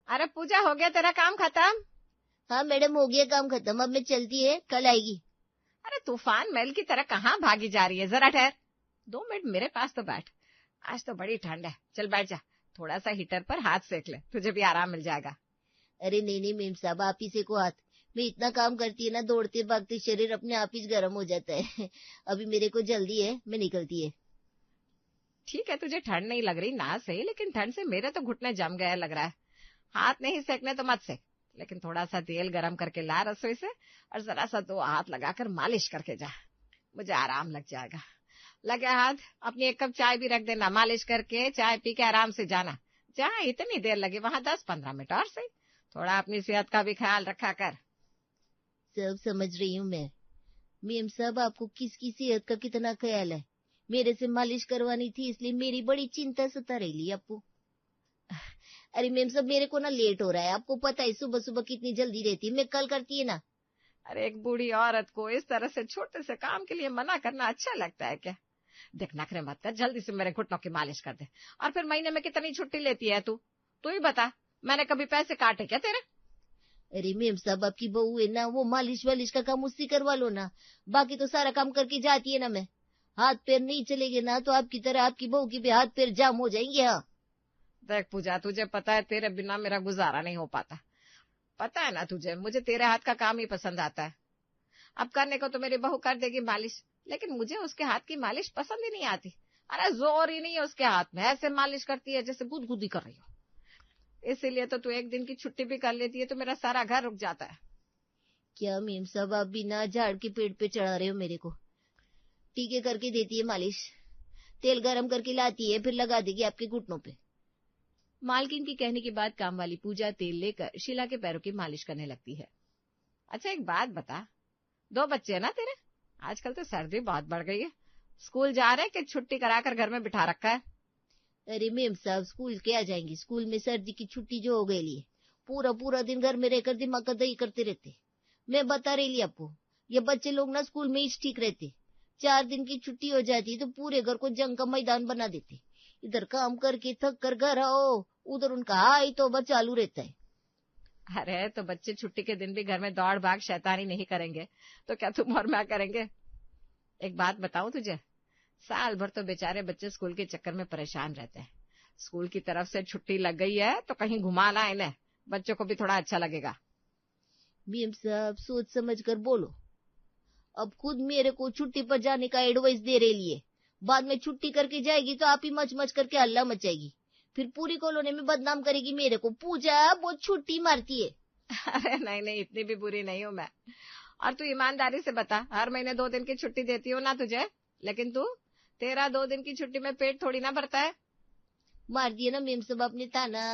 अरे पूजा, हो गया तेरा काम खत्म? हाँ मैडम, हो गया काम खत्म, अब मैं चलती है, कल आएगी। अरे तूफान महल की तरह कहाँ भागी जा रही है, जरा ठहर। 2 मिनट मेरे पास तो बैठ। आज तो बड़ी ठंड है, चल बैठ जा। थोड़ा सा हीटर पर हाथ सेक ले, तुझे भी आराम मिल जाएगा। अरे नहीं नहीं मेम साहब, आप ही से को हाथ। मैं इतना काम करती है ना, दौड़ते भागते शरीर अपने आप ही गर्म हो जाता है। अभी मेरे को जल्दी है, मैं निकलती है। ठीक है, तुझे ठंड नहीं लग रही ना सही, लेकिन ठंड से मेरे तो घुटने जम गए लग रहा है। हाथ नहीं सेकने तो मत सेक, लेकिन थोड़ा सा तेल गरम करके ला रसोई से, और जरा सा 2 हाथ लगाकर मालिश करके जा, मुझे आराम लग जाएगा। लगे हाथ, अपनी 1 कप चाय भी रख देना, मालिश करके चाय पी के आराम से जाना। जहाँ इतनी देर लगे वहां 10-15 मिनट और सही। थोड़ा अपनी सेहत का भी ख्याल रखा कर। सब समझ रही हूँ मैं। मेम साहब, आपको किसकी सेहत का कितना ख्याल है? मेरे से मालिश करवानी थी, इसलिए मेरी बड़ी चिंता सता रही आपको। अरे मेम साहब, मेरे को ना लेट हो रहा है, आपको पता है सुबह सुबह कितनी जल्दी रहती है, मैं कल करती है ना। अरे एक बूढ़ी औरत को इस तरह से छोटे से काम के लिए मना करना अच्छा लगता है क्या? देख, नखरे मत कर, जल्दी से मेरे घुटनों की मालिश कर दे। और फिर महीने में कितनी छुट्टी लेती है तू? तू ही बता, मैंने कभी पैसे काटे क्या तेरे? अरे मेम साहब, आपकी बहू है ना, वो मालिश वालिश का काम उससे करवा लो ना। बाकी तो सारा काम करके जाती है ना मैं। हाथ पैर नहीं चलेंगे ना तो आपकी तरह आपकी बहू के भी हाथ पैर जाम हो जाएंगे। हाँ देख पूजा, तुझे पता है तेरे बिना मेरा गुजारा नहीं हो पाता। पता है ना तुझे, मुझे तेरे हाथ का काम ही पसंद आता है। अब करने को तो मेरी बहू कर देगी मालिश, लेकिन मुझे उसके हाथ की मालिश पसंद ही नहीं आती। अरे जोर ही नहीं है उसके हाथ में, ऐसे मालिश करती है जैसे गुदगुदी कर रही हो। इसीलिए तो तू 1 दिन की छुट्टी भी कर लेती है तो मेरा सारा घर रुक जाता है। क्या मेम साहब, आप बिना झाड़ के पेड़ पे चढ़ा रहे हो मेरे को? टीके करके देती है मालिश, तेल गरम करके लाती है, फिर लगा देगी आपके घुटनों पे। मालकिन की कहने के बाद काम वाली पूजा तेल लेकर शीला के पैरों की मालिश करने लगती है। अच्छा एक बात बता, 2 बच्चे हैं ना तेरे? आजकल तो सर्दी बहुत बढ़ गई है। स्कूल जा रहे हैं कि छुट्टी कराकर घर में बिठा रखा है? अरे मेम साहब, स्कूल क्या जाएंगे, स्कूल में सर्दी की छुट्टी जो हो गई है, पूरा पूरा दिन घर में रहकर दिमाग का दही करते रहते। मैं बता रही आपको, ये बच्चे लोग ना स्कूल में ही ठीक रहते। 4 दिन की छुट्टी हो जाती तो पूरे घर को जंग का मैदान बना देते। इधर काम करके थक कर घर आओ, उधर उनका हाई तौबा चालू रहता है। अरे तो बच्चे छुट्टी के दिन भी घर में दौड़ भाग शैतानी नहीं करेंगे तो क्या तुम और मैं करेंगे? एक बात बताऊं तुझे, साल भर तो बेचारे बच्चे स्कूल के चक्कर में परेशान रहते हैं। स्कूल की तरफ से छुट्टी लग गई है तो कहीं घुमा ला इन्हें, बच्चों को भी थोड़ा अच्छा लगेगा। मेम साहब, सोच समझ कर बोलो। अब खुद मेरे को छुट्टी पर जाने का एडवाइस दे रही है, बाद में छुट्टी करके जाएगी तो आप ही मच मच करके हल्ला मचाएगी, फिर पूरी कॉलोनी में बदनाम करेगी मेरे को, पूजा बहुत छुट्टी मारती है। अरे नहीं नहीं, इतनी भी बुरी नहीं हूं मैं। और तू ईमानदारी से बता, हर महीने 2 दिन की छुट्टी देती हो ना तुझे, लेकिन तू, तेरा 2 दिन की छुट्टी में पेट थोड़ी ना भरता है। मार दिया ना मेम साहब आपने ताना।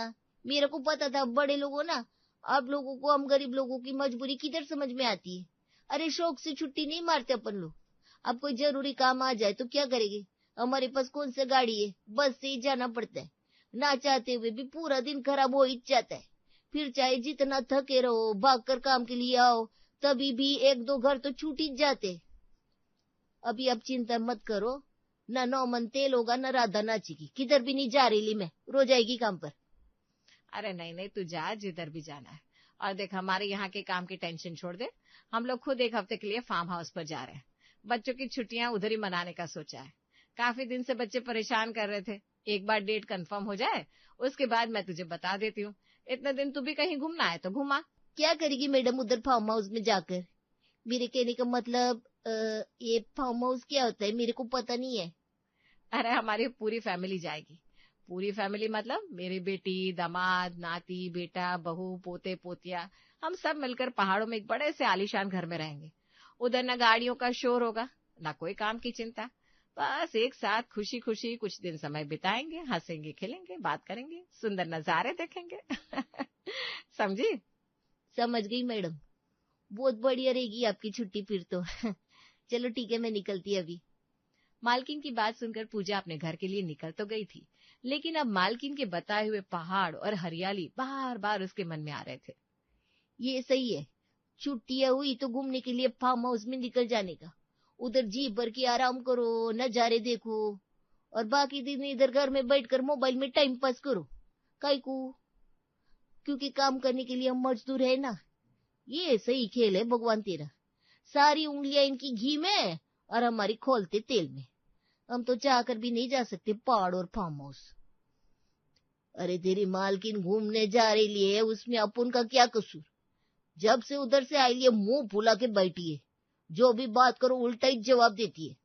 मेरे को पता था बड़े लोगों ना, आप लोगों को, हम गरीब लोगों की मजबूरी किधर समझ में आती है। अरे शौक से छुट्टी नहीं मारते अपन लोग। अब कोई जरूरी काम आ जाए तो क्या करेंगे? हमारे पास कौन सा गाड़ी है, बस से ही जाना पड़ता है। ना चाहते हुए भी पूरा दिन खराब हो ही जाता है। फिर चाहे जितना थके रहो, भाग कर काम के लिए आओ, तभी भी 1-2 घर तो छूट ही जाते। अभी अब चिंता मत करो, न नौमन तेल होगा न राधा नाचेगी, किधर भी नहीं जा रही ली मैं, रोज आएगी काम पर। अरे नहीं नहीं, तू जा जिधर भी जाना है। और देख, हमारे यहाँ के काम की टेंशन छोड़ दे। हम लोग खुद 1 हफ्ते के लिए फार्म हाउस पर जा रहे हैं। बच्चों की छुट्टियां उधर ही मनाने का सोचा है। काफी दिन से बच्चे परेशान कर रहे थे। एक बार डेट कंफर्म हो जाए उसके बाद मैं तुझे बता देती हूँ। इतने दिन तू भी कहीं घूमना है तो घुमा। क्या करेगी मैडम उधर फार्म हाउस में जाकर? मेरे कहने का मतलब, ये फार्म हाउस क्या होता है मेरे को पता नहीं है। अरे हमारी पूरी फैमिली जाएगी। पूरी फैमिली मतलब मेरी बेटी, दामाद, नाती, बेटा, बहू, पोते पोतिया, हम सब मिलकर पहाड़ों में एक बड़े से आलीशान घर में रहेंगे। उधर न गाड़ियों का शोर होगा, न कोई काम की चिंता। बस एक साथ खुशी खुशी कुछ दिन समय बिताएंगे, हंसेंगे, खेलेंगे, बात करेंगे, सुंदर नजारे देखेंगे। समझी? समझ गई मैडम, बहुत बढ़िया रहेगी आपकी छुट्टी फिर तो। चलो ठीक है, मैं निकलती अभी। मालकिन की बात सुनकर पूजा अपने घर के लिए निकल तो गई थी, लेकिन अब मालकिन के बताए हुए पहाड़ और हरियाली बार बार उसके मन में आ रहे थे। ये सही है, छुट्टियां हुई तो घूमने के लिए फार्म हाउस में निकल जाने का। उधर जी भर के आराम करो, नजारे देखो, और बाकी दिन इधर घर में बैठकर मोबाइल में टाइम पास करो। काई को क्योंकि काम करने के लिए हम मजदूर है ना। ये सही खेल है भगवान तेरा, सारी उंगलियां इनकी घी में और हमारी खोलते तेल में। हम तो चाहकर भी नहीं जा सकते पहाड़ और फार्म हाउस। अरे तेरी मालकिन घूमने जा रही है, उसमें अपन का क्या कसूर? जब से उधर से आई है मुंह फुला के बैठी है, जो भी बात करो उल्टा ही जवाब देती है।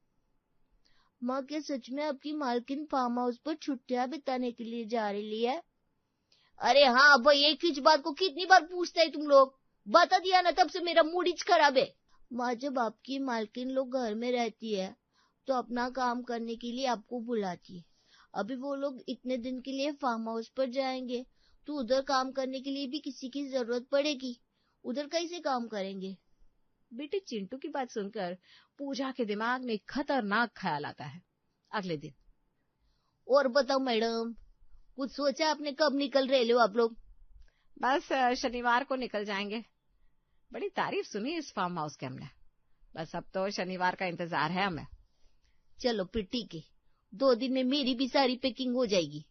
माँ, क्या सच में आपकी मालकिन फार्म हाउस पर छुट्टियां बिताने के लिए जा रही है? अरे हाँ भाई, एक ही बात को कितनी बार पूछते है तुम लोग? बता दिया ना, तब से मेरा मूड ही खराब है। माँ, जब आपकी मालकिन लोग घर में रहती है तो अपना काम करने के लिए आपको बुलाती है। अभी वो लोग इतने दिन के लिए फार्म हाउस पर जाएंगे तो उधर काम करने के लिए भी किसी की जरूरत पड़ेगी। उधर कैसे काम करेंगे? बेटे, चिंटू की बात सुनकर पूजा के दिमाग में एक खतरनाक ख्याल आता है। अगले दिन। और बताओ मैडम, कुछ सोचा आपने? कब निकल रहे हो आप लोग? बस शनिवार को निकल जाएंगे। बड़ी तारीफ सुनी इस फार्म हाउस के हमने। बस अब तो शनिवार का इंतजार है हमें। चलो फिर ठीक है, 2 दिन में मेरी भी सारी पैकिंग हो जाएगी।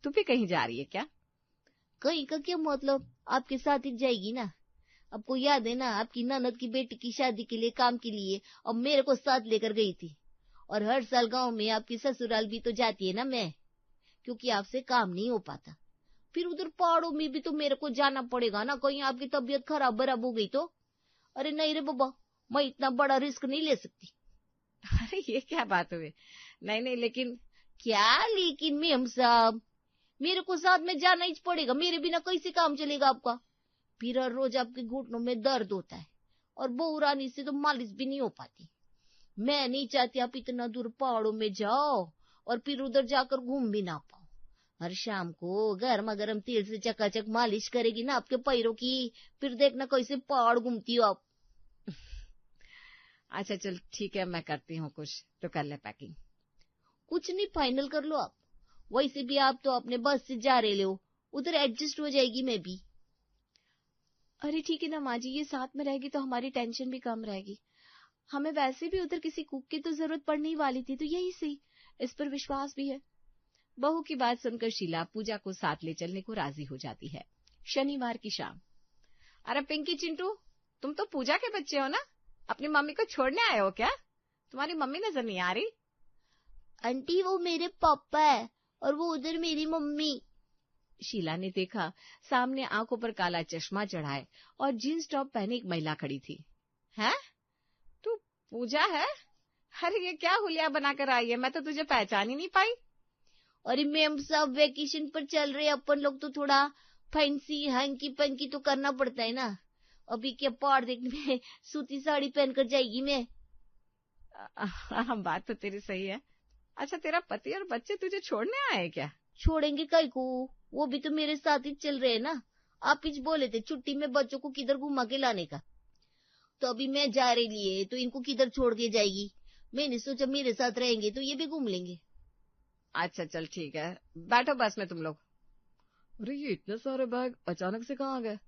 तू भी कहीं जा रही है क्या? कहीं का क्या मतलब, आपके साथ ही जाएगी ना। आपको याद है ना, आपकी ननद की बेटी की शादी के लिए काम के लिए अब मेरे को साथ लेकर गई थी। और हर साल गांव में आपकी ससुराल भी तो जाती है ना मैं, क्योंकि आपसे काम नहीं हो पाता। फिर उधर पहाड़ों में भी तो मेरे को जाना पड़ेगा ना, कहीं आपकी तबीयत खराब बराब हो गई तो। अरे नहीं रे बाबा, मैं इतना बड़ा रिस्क नहीं ले सकती। अरे ये क्या बात हुई? नहीं नहीं, लेकिन क्या लेकिन मेम साहब, मेरे को साथ में जाना ही पड़ेगा, मेरे बिना कैसे काम चलेगा आपका? फिर हर रोज आपके घुटनों में दर्द होता है और बहू रानी से तो मालिश भी नहीं हो पाती। मैं नहीं चाहती आप इतना दूर पहाड़ों में जाओ और फिर उधर जाकर घूम भी ना पाओ। हर शाम को गर्मा गर्म तेल से चकाचक मालिश करेगी ना आपके पैरों की, फिर देखना कैसे पहाड़ घूमती हो आप। अच्छा चल ठीक है, मैं करती हूँ कुछ तो कर ले पैकिंग। कुछ नहीं, फाइनल कर लो आप। वैसे भी आप तो अपने बस से जा रहे हो, उधर एडजस्ट हो जाएगी मैं भी। अरे ठीक है ना माँ जी, ये साथ में रहेगी तो हमारी टेंशन भी कम रहेगी। हमें वैसे भी उधर किसी कुक की तो जरूरत पड़ने ही वाली थी, तो यही सही, इस पर विश्वास भी है। बहू की बात सुनकर शीला पूजा को साथ ले चलने को राजी हो जाती है। शनिवार की शाम। अरे पिंकी चिंटू, तुम तो पूजा के बच्चे हो ना, अपनी मम्मी को छोड़ने आए हो क्या? तुम्हारी मम्मी नजर नहीं आ रही। आंटी, वो मेरे पापा है और वो उधर मेरी मम्मी। शीला ने देखा सामने आंखों पर काला चश्मा चढ़ाए और जींस टॉप पहने एक महिला खड़ी थी। हैं? तू पूजा है? अरे ये क्या हुलिया बनाकर आई है, मैं तो तुझे पहचान ही नहीं पाई। अरे मैम साहब, वेकेशन पर चल रहे अपन लोग तो थोड़ा फैंसी हैंकी पंकी तो करना पड़ता है ना। अभी क्या पहाड़ देखने में सूती साड़ी पहनकर जाएगी मैं? बात तो तेरी सही है। अच्छा, तेरा पति और बच्चे तुझे छोड़ने आए क्या? छोड़ेंगे कई को, वो भी तो मेरे साथ ही चल रहे हैं ना। आप ही बोले थे छुट्टी में बच्चों को किधर घुमा के लाने का, तो अभी मैं जा रही है तो इनको किधर छोड़ के जाएगी। मैंने सोचा मेरे साथ रहेंगे तो ये भी घूम लेंगे। अच्छा चल ठीक है, बैठो बस में तुम लोग। अरे ये इतने सारे बैग अचानक से कहाँ आ गए?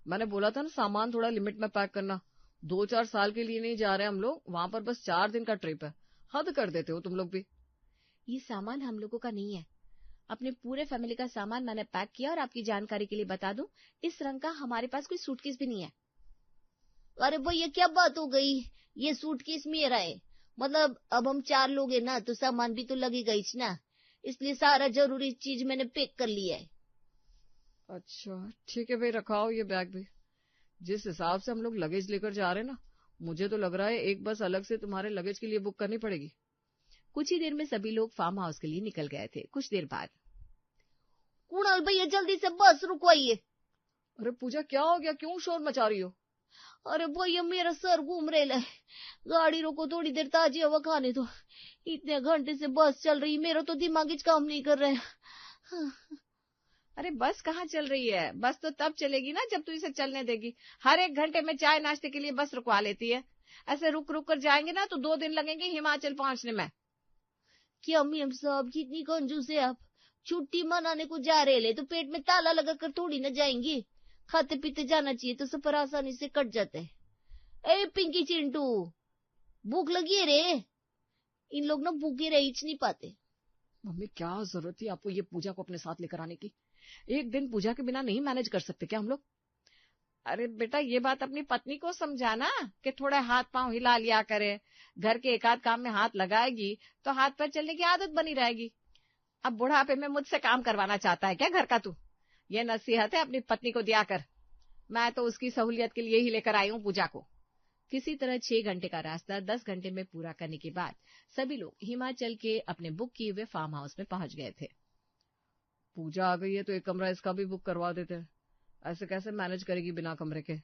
मैंने बोला था ना सामान थोड़ा लिमिट में पैक करना। 2-4 साल के लिए नहीं जा रहे हम लोग, वहां पर बस 4 दिन का ट्रिप है। हद कर देते हो तुम लोग भी। ये सामान हम लोगों का नहीं है, अपने पूरे फैमिली का सामान मैंने पैक किया। और आपकी जानकारी के लिए बता दूं, इस रंग का हमारे पास कोई सूटकेस भी नहीं है। अरे भाई, ये क्या बात हो गई? ये सूटकेस मेरा है, मतलब अब हम 4 लोग हैं ना, तो सामान भी तो लगेगा ही ना, इसलिए सारा जरूरी चीज मैंने पैक कर लिया है। अच्छा ठीक है भाई, रखाओ ये बैग भी। जिस हिसाब से हम लोग लगेज लेकर जा रहे हैं ना, मुझे तो लग रहा है एक बस अलग से तुम्हारे लगेज के लिए बुक करनी पड़ेगी। कुछ ही देर में सभी लोग फार्म हाउस के लिए निकल गए थे। कुछ देर बाद, कुणाल भैया, जल्दी से बस रुकवाइए। अरे पूजा क्या हो गया, क्यों शोर मचा रही हो? अरे भैया, मेरा सर घूम रहा है, गाड़ी रोको, थोड़ी देर ताजी हवा खाने दो। इतने घंटे से बस चल रही, मेरा तो दिमाग ही काम नहीं कर रहा है। अरे बस कहाँ चल रही है? बस तो तब चलेगी ना जब तू इसे चलने देगी। हर 1 घंटे में चाय नाश्ते के लिए बस रुकवा लेती है। ऐसे रुक रुक कर जाएंगे ना तो 2 दिन लगेंगे हिमाचल पहुंचने में। क्या मेम साहब, कितनी कंजूस है आप। छुट्टी मनाने को जा रहे ले तो पेट में ताला लगा कर थोड़ी ना जाएंगे, खाते पीते जाना चाहिए तो सफर आसानी से कट जाता है। ए पिंकी चिंटू, भूख लगी है रे। इन लोग ना भूखे रह ही नहीं पाते। मम्मी क्या जरूरत थी आपको ये पूजा को अपने साथ लेकर आने की? एक दिन पूजा के बिना नहीं मैनेज कर सकते क्या हम लोग? अरे बेटा, ये बात अपनी पत्नी को समझाना कि थोड़ा हाथ पांव हिला लिया करे, घर के एकाध काम में हाथ लगाएगी तो हाथ पैर चलने की आदत बनी रहेगी। अब बुढ़ापे में मुझसे काम करवाना चाहता है क्या घर का तू? ये नसीहत है अपनी पत्नी को दिया कर। मैं तो उसकी सहूलियत के लिए ही लेकर आई हूँ पूजा को। किसी तरह 6 घंटे का रास्ता 10 घंटे में पूरा करने के बाद सभी लोग हिमाचल के अपने बुक किए हुए फार्म हाउस में पहुंच गए थे। पूजा आ गई है तो एक कमरा इसका भी बुक करवा देते हैं। ऐसे कैसे मैनेज करेगी बिना कमरे के?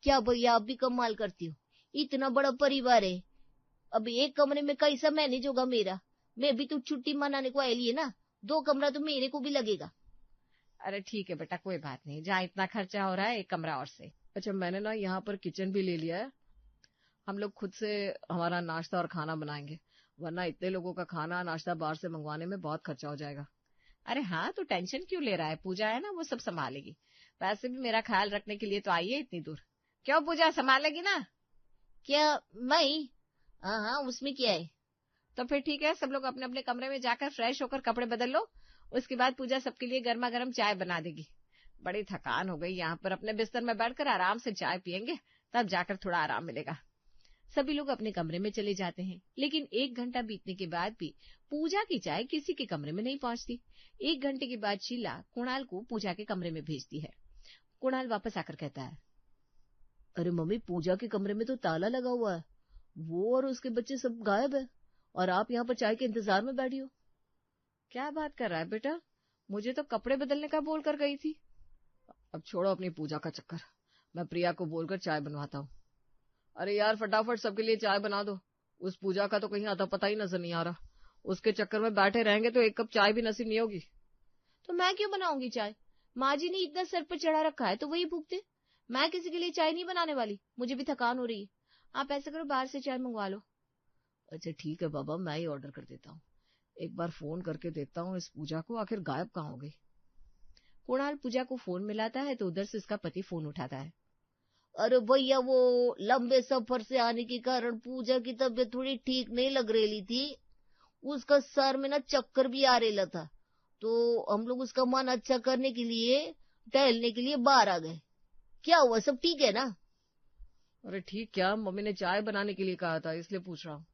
क्या भैया, आप भी कमाल करती हो। इतना बड़ा परिवार है, अब एक कमरे में कैसा मैनेज होगा मेरा? मैं भी तो छुट्टी मनाने को आई है ना, 2 कमरा तो मेरे को भी लगेगा। अरे ठीक है बेटा, कोई बात नहीं, जहाँ इतना खर्चा हो रहा है एक कमरा और से। अच्छा, मैंने ना यहाँ पर किचन भी ले लिया है। हम लोग खुद से हमारा नाश्ता और खाना बनाएंगे, वरना इतने लोगों का खाना नाश्ता बाहर से मंगवाने में बहुत खर्चा हो जाएगा। अरे हाँ, तो टेंशन क्यों ले रहा है? पूजा है ना, वो सब संभालेगी। वैसे भी मेरा ख्याल रखने के लिए तो आई है इतनी दूर। क्यों, पूजा संभालेगी ना? क्या मैं? हाँ हाँ, उसमें क्या है। तो फिर ठीक है, सब लोग अपने अपने कमरे में जाकर फ्रेश होकर कपड़े बदल लो। उसके बाद पूजा सबके लिए गर्मा गर्म चाय बना देगी। बड़ी थकान हो गई यहाँ पर, अपने बिस्तर में बैठकर आराम से चाय पियेंगे, तब जाकर थोड़ा आराम मिलेगा। सभी लोग अपने कमरे में चले जाते हैं, लेकिन 1 घंटा बीतने के बाद भी पूजा की चाय किसी के कमरे में नहीं पहुंचती। 1 घंटे के बाद शीला कुणाल को पूजा के कमरे में भेजती है। कुणाल वापस आकर कहता है, अरे मम्मी, पूजा के कमरे में तो ताला लगा हुआ है, वो और उसके बच्चे सब गायब है, और आप यहाँ पर चाय के इंतजार में बैठी हो। क्या बात कर रहा है बेटा? मुझे तो कपड़े बदलने का बोल कर गई थी। अब छोड़ो अपनी पूजा का चक्कर, मैं प्रिया को बोलकर चाय बनवाता हूँ। अरे यार, फटाफट सबके लिए चाय बना दो। उस पूजा का तो कहीं आता पता ही नजर नहीं आ रहा। उसके चक्कर में बैठे रहेंगे तो एक कप चाय भी नसीब नहीं होगी। तो मैं क्यों बनाऊंगी चाय? माँ जी ने इतना सर पर चढ़ा रखा है तो वही भूखते। मैं किसी के लिए चाय नहीं बनाने वाली, मुझे भी थकान हो रही है। आप ऐसा करो, बाहर से चाय मंगवा लो। अच्छा ठीक है बाबा, मैं ही ऑर्डर कर देता हूँ। एक बार फोन करके देखता हूँ इस पूजा को, आखिर गायब कहाँ हो गई। कुणाल पूजा को फोन मिलाता है तो उधर से उसका पति फोन उठाता है। अरे भैया, वो लंबे सफर से आने के कारण पूजा की तबीयत थोड़ी ठीक नहीं लग रही थी। उसका सर में ना चक्कर भी आ रहा था, तो हम लोग उसका मन अच्छा करने के लिए टहलने के लिए बाहर आ गए। क्या हुआ, सब ठीक है ना? अरे ठीक क्या, मम्मी ने चाय बनाने के लिए कहा था, इसलिए पूछ रहा हूँ।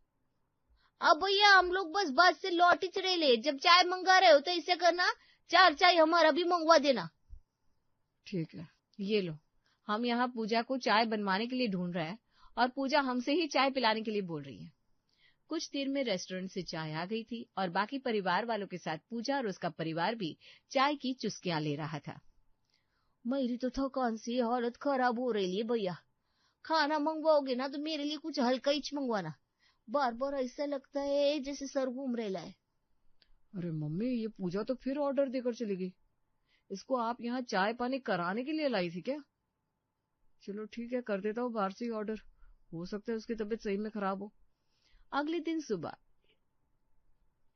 अब भैया, हम लोग बस बस से लौट ही रहे ले। जब चाय मंगा रहे हो तो ऐसे करना, 4 चाय हमारा भी मंगवा देना। ठीक है, ये लो, हम यहाँ पूजा को चाय बनवाने के लिए ढूंढ रहे हैं और पूजा हमसे ही चाय पिलाने के लिए बोल रही है। कुछ देर में रेस्टोरेंट से चाय आ गई थी और बाकी परिवार वालों के साथ पूजा और उसका परिवार भी चाय की चुस्कियां ले रहा था। मेरी तो थकान से हालत खराब हो रही है भैया। खाना मंगवाओगे ना तो मेरे लिए कुछ हल्का ही मंगवाना। बार बार ऐसा लगता है जैसे सर घूम रहा है। अरे मम्मी, ये पूजा तो फिर ऑर्डर देकर चली गई। इसको आप यहाँ चाय पानी कराने के लिए लाई थी क्या? चलो ठीक है, कर देता हूँ बाहर से ही ऑर्डर, हो सकता है उसकी तबीयत सही में खराब हो। अगले दिन सुबह।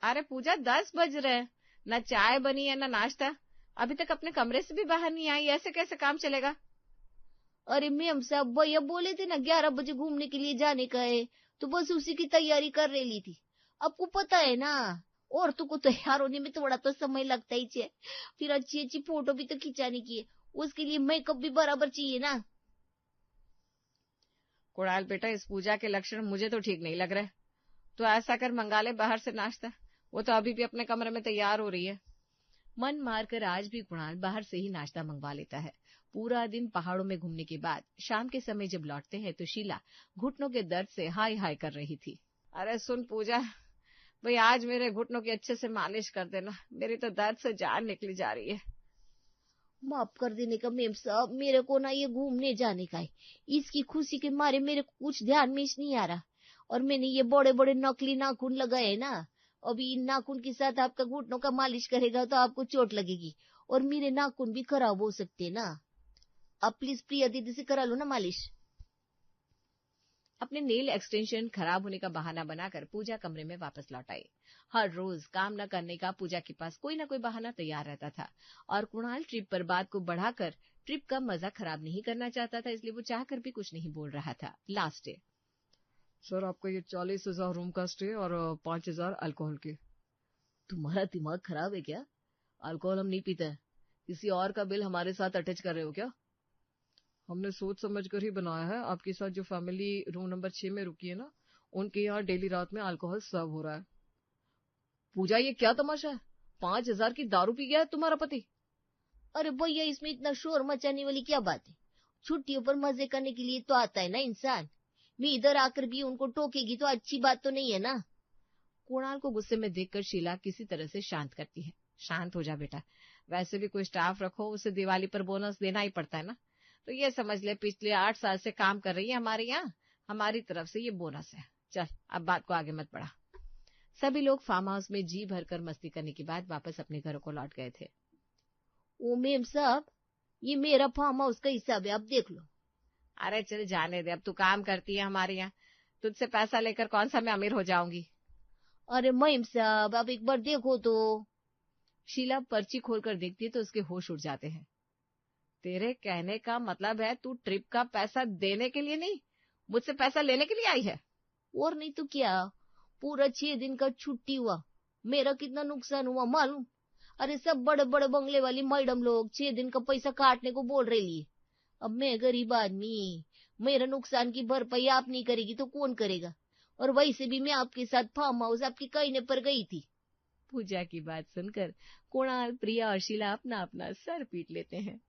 अरे पूजा, 10 बज रहे, न चाय बनी है न नाश्ता, अभी तक अपने कमरे से भी बाहर नहीं आई, ऐसे कैसे काम चलेगा? अरे मैम साहब, भैया बोले थे ना 11 बजे घूमने के लिए जाने का है, तो बस उसी की तैयारी कर रही थी। आपको पता है ना, औरतों को तैयार होने में थोड़ा तो समय लगता ही है। फिर अच्छी अच्छी फोटो भी तो खिंचाने की है, उसके लिए मेकअप भी बराबर चाहिए ना। कुणाल बेटा, इस पूजा के लक्षण मुझे तो ठीक नहीं लग रहे। तो ऐसा कर, मंगा ले बाहर से नाश्ता, वो तो अभी भी अपने कमरे में तैयार हो रही है। मन मारकर आज भी कुणाल बाहर से ही नाश्ता मंगवा लेता है। पूरा दिन पहाड़ों में घूमने के बाद शाम के समय जब लौटते हैं तो शीला घुटनों के दर्द से हाय हाय कर रही थी। अरे सुन पूजा, भाई आज मेरे घुटनों की अच्छे से मालिश कर देना, मेरी तो दर्द से जान निकली जा रही है। माफ कर देने का मेम साहब, मेरे को ना ये घूमने जाने का है। इसकी खुशी के मारे मेरे को कुछ ध्यान में नहीं आ रहा, और मैंने ये बड़े बड़े नकली नाखून लगाए है ना। अभी इन नाखून के साथ आपका घुटनों का मालिश करेगा तो आपको चोट लगेगी, और मेरे नाखून भी खराब हो सकते हैं ना। आप प्लीज प्रिया दीदी से करा लो ना मालिश। अपने नेल एक्सटेंशन खराब होने का बहाना बनाकर पूजा कमरे में वापस लौट आई। हर रोज काम न करने का पूजा के पास कोई न कोई बहाना तैयार रहता था, और कुणाल ट्रिप पर बात को बढ़ाकर ट्रिप का मजा खराब नहीं करना चाहता था, इसलिए वो चाहकर भी कुछ नहीं बोल रहा था। Last day. सर, आपका ये 40,000 रूम का स्टे और 5,000 अल्कोहल के। तुम्हारा दिमाग खराब है क्या? अल्कोहल हम नहीं पीते हैं। किसी और का बिल हमारे साथ अटैच कर रहे हो क्या? हमने सोच समझ कर ही बनाया है। आपके साथ जो फैमिली रूम नंबर 6 में रुकी है ना, उनके यहाँ डेली रात में अल्कोहल सर्व हो रहा है। पूजा, ये क्या तमाशा है? 5,000 की दारू पी गया है तुम्हारा पति? अरे भैया, इसमें इतना शोर मचाने वाली क्या बात है? छुट्टियों पर मजे करने के लिए तो आता है ना इंसान। मैं इधर आकर भी उनको टोकेगी तो अच्छी बात तो नहीं है ना। कुणाल को गुस्से में देखकर शीला किसी तरह से शांत करती है। शांत हो जा बेटा, वैसे भी कोई स्टाफ रखो, उसे दिवाली पर बोनस देना ही पड़ता है ना। तो ये समझ ले, पिछले 8 साल से काम कर रही है हमारे यहाँ, हमारी तरफ से ये बोनस है। चल, अब बात को आगे मत बढ़ा। सभी लोग फार्म हाउस में जी भरकर मस्ती करने के बाद वापस अपने घरों को लौट गए थे। ओ मेम साहब, ये मेरा फार्म हाउस का हिसाब है, आप देख लो। अरे चल जाने दे, अब तू काम करती है हमारे यहाँ, तुझसे पैसा लेकर कौन सा मैं अमीर हो जाऊंगी। अरे मेम साहब, आप एक बार देखो तो। शीला पर्ची खोलकर देखती है तो उसके होश उड़ जाते हैं। तेरे कहने का मतलब है तू ट्रिप का पैसा देने के लिए नहीं, मुझसे पैसा लेने के लिए आई है? और नहीं तो क्या, पूरा 6 दिन का छुट्टी हुआ, मेरा कितना नुकसान हुआ मालूम? अरे सब बड़े बड़े बंगले वाली मैडम लोग 6 दिन का पैसा काटने को बोल रही है। अब मैं गरीब आदमी, मेरा नुकसान की भरपाई आप नहीं करेगी तो कौन करेगा? और वैसे भी मैं आपके साथ फार्म हाउस आपके कहने पर गई थी। पूजा की बात सुनकर कुणाल, प्रिया और शीला अपना अपना सर पीट लेते हैं।